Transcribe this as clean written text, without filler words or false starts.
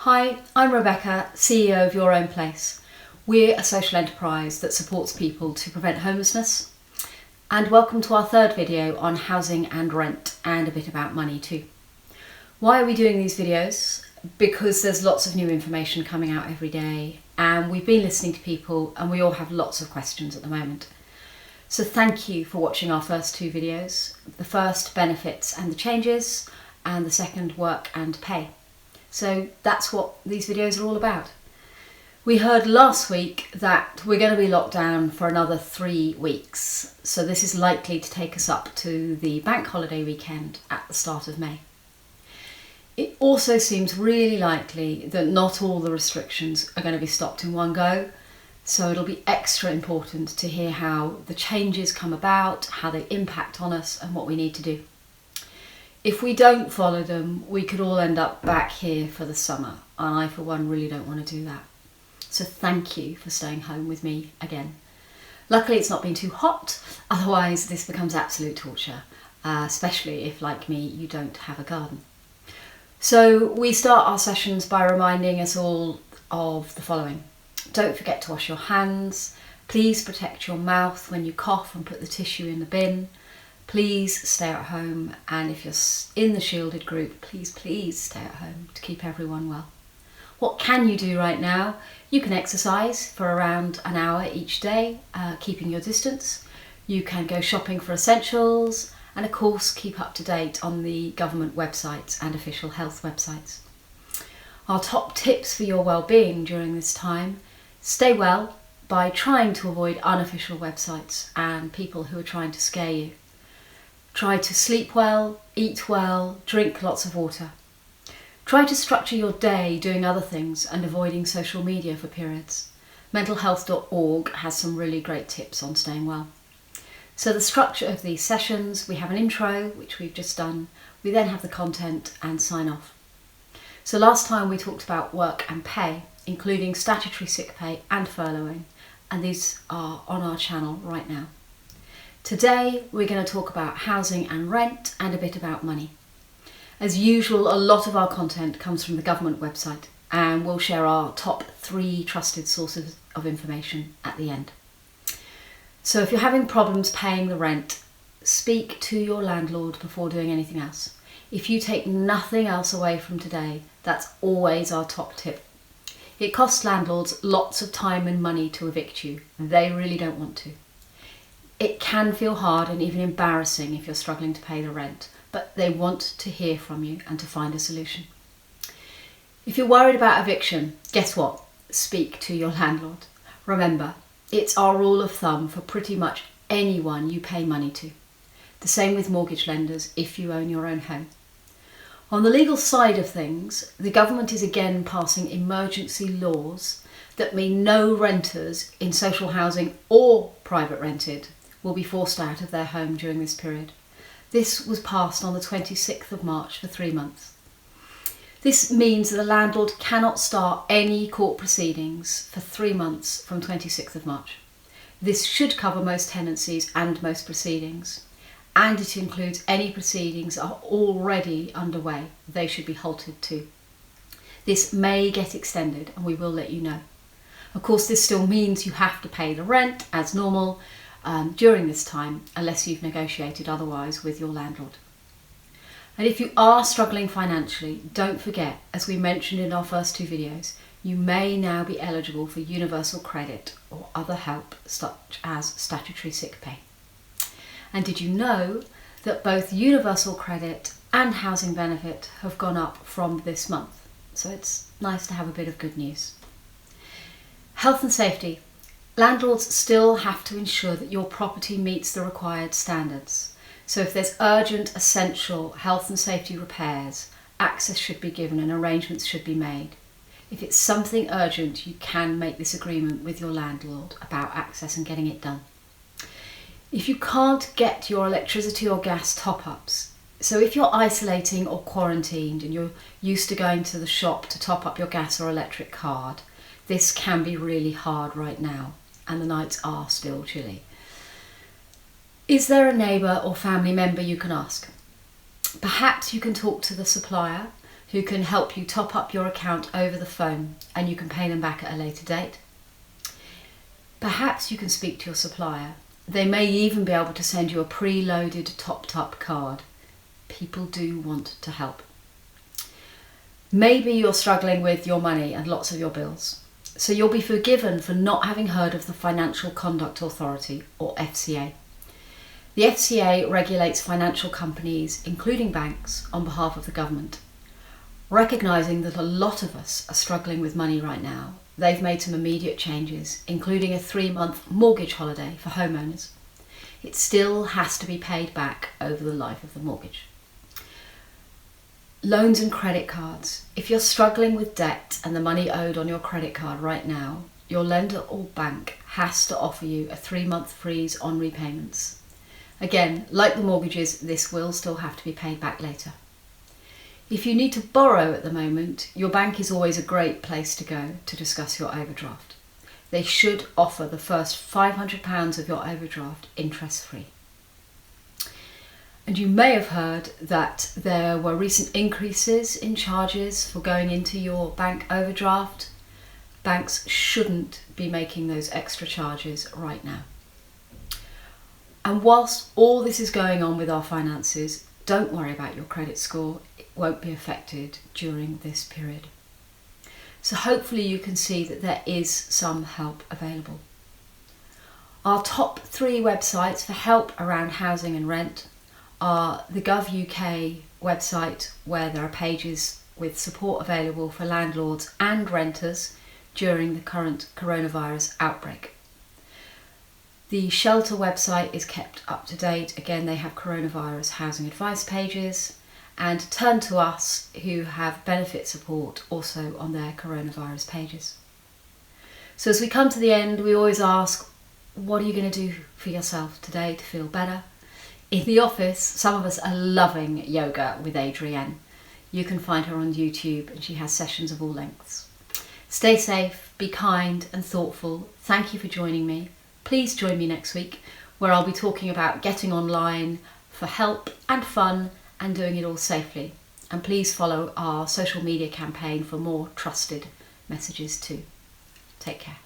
Hi, I'm Rebecca, CEO of Your Own Place. We're a social enterprise that supports people to prevent homelessness. And welcome to our third video on housing and rent, and a bit about money too. Why are we doing these videos? Because there's lots of new information coming out every day, and we've been listening to people and we all have lots of questions at the moment. So thank you for watching our first two videos. The first, benefits and the changes, and the second, work and pay. So that's what these videos are all about. We heard last week that we're going to be locked down for another 3 weeks. So this is likely to take us up to the bank holiday weekend at the start of May. It also seems really likely that not all the restrictions are going to be stopped in one go. So it'll be extra important to hear how the changes come about, how they impact on us and what we need to do. If we don't follow them, we could all end up back here for the summer. And I, for one, really don't want to do that. So thank you for staying home with me again. Luckily, it's not been too hot. Otherwise, this becomes absolute torture, especially if, like me, you don't have a garden. So we start our sessions by reminding us all of the following. Don't forget to wash your hands. Please protect your mouth when you cough and put the tissue in the bin. Please stay at home, and if you're in the shielded group, please stay at home to keep everyone well. What can you do right now? You can exercise for around an hour each day, keeping your distance. You can go shopping for essentials, and of course keep up to date on the government websites and official health websites. Our top tips for your well-being during this time: stay well by trying to avoid unofficial websites and people who are trying to scare you. Try to sleep well, eat well, drink lots of water. Try to structure your day doing other things and avoiding social media for periods. Mentalhealth.org has some really great tips on staying well. So the structure of these sessions: we have an intro, which we've just done. We then have the content and sign off. So last time we talked about work and pay, including statutory sick pay and furloughing, and these are on our channel right now. Today we're going to talk about housing and rent and a bit about money. As usual, a lot of our content comes from the government website, and we'll share our top 3 trusted sources of information at the end. So if you're having problems paying the rent, speak to your landlord before doing anything else. If you take nothing else away from today, that's always our top tip. It costs landlords lots of time and money to evict you. They really don't want to. It can feel hard and even embarrassing if you're struggling to pay the rent, but they want to hear from you and to find a solution. If you're worried about eviction, guess what? Speak to your landlord. Remember, it's our rule of thumb for pretty much anyone you pay money to. The same with mortgage lenders if you own your own home. On the legal side of things, the government is again passing emergency laws that mean no renters in social housing or private rented will be forced out of their home during this period. This was passed on the 26th of March for 3 months. This means that the landlord cannot start any court proceedings for 3 months from 26th of March. This should cover most tenancies and most proceedings, and it includes any proceedings that are already underway. They should be halted too. This may get extended, and we will let you know. Of course, this still means you have to pay the rent as normal during this time, unless you've negotiated otherwise with your landlord. And if you are struggling financially, don't forget, as we mentioned in our first 2 videos, you may now be eligible for universal credit or other help such as statutory sick pay. And did you know that both universal credit and housing benefit have gone up from this month? So it's nice to have a bit of good news. Health and safety. Landlords still have to ensure that your property meets the required standards. So if there's urgent, essential health and safety repairs, access should be given and arrangements should be made. If it's something urgent, you can make this agreement with your landlord about access and getting it done. If you can't get your electricity or gas top-ups, so if you're isolating or quarantined and you're used to going to the shop to top up your gas or electric card, this can be really hard right now, and the nights are still chilly. Is there a neighbour or family member you can ask? Perhaps you can talk to the supplier who can help you top up your account over the phone, and you can pay them back at a later date. Perhaps you can speak to your supplier. They may even be able to send you a pre-loaded, topped-up card. People do want to help. Maybe you're struggling with your money and lots of your bills, so you'll be forgiven for not having heard of the Financial Conduct Authority, or FCA. The FCA regulates financial companies, including banks, on behalf of the government. Recognising that a lot of us are struggling with money right now, they've made some immediate changes, including a 3-month mortgage holiday for homeowners. It still has to be paid back over the life of the mortgage. Loans and credit cards. If you're struggling with debt and the money owed on your credit card right now, your lender or bank has to offer you a 3-month freeze on repayments. Again, like the mortgages, this will still have to be paid back later. If you need to borrow at the moment, your bank is always a great place to go to discuss your overdraft. They should offer the first £500 of your overdraft interest-free. And you may have heard that there were recent increases in charges for going into your bank overdraft. Banks shouldn't be making those extra charges right now. And whilst all this is going on with our finances, don't worry about your credit score. It won't be affected during this period. So hopefully you can see that there is some help available. Our top 3 websites for help around housing and rent are the Gov.uk website, where there are pages with support available for landlords and renters during the current coronavirus outbreak. The Shelter website is kept up to date. Again, they have coronavirus housing advice pages, and Turn to Us, who have benefit support, also on their coronavirus pages. So as we come to the end, we always ask, what are you going to do for yourself today to feel better? In the office, some of us are loving yoga with Adrienne. You can find her on YouTube, and she has sessions of all lengths. Stay safe, be kind and thoughtful. Thank you for joining me. Please join me next week, where I'll be talking about getting online for help and fun and doing it all safely. And please follow our social media campaign for more trusted messages too. Take care.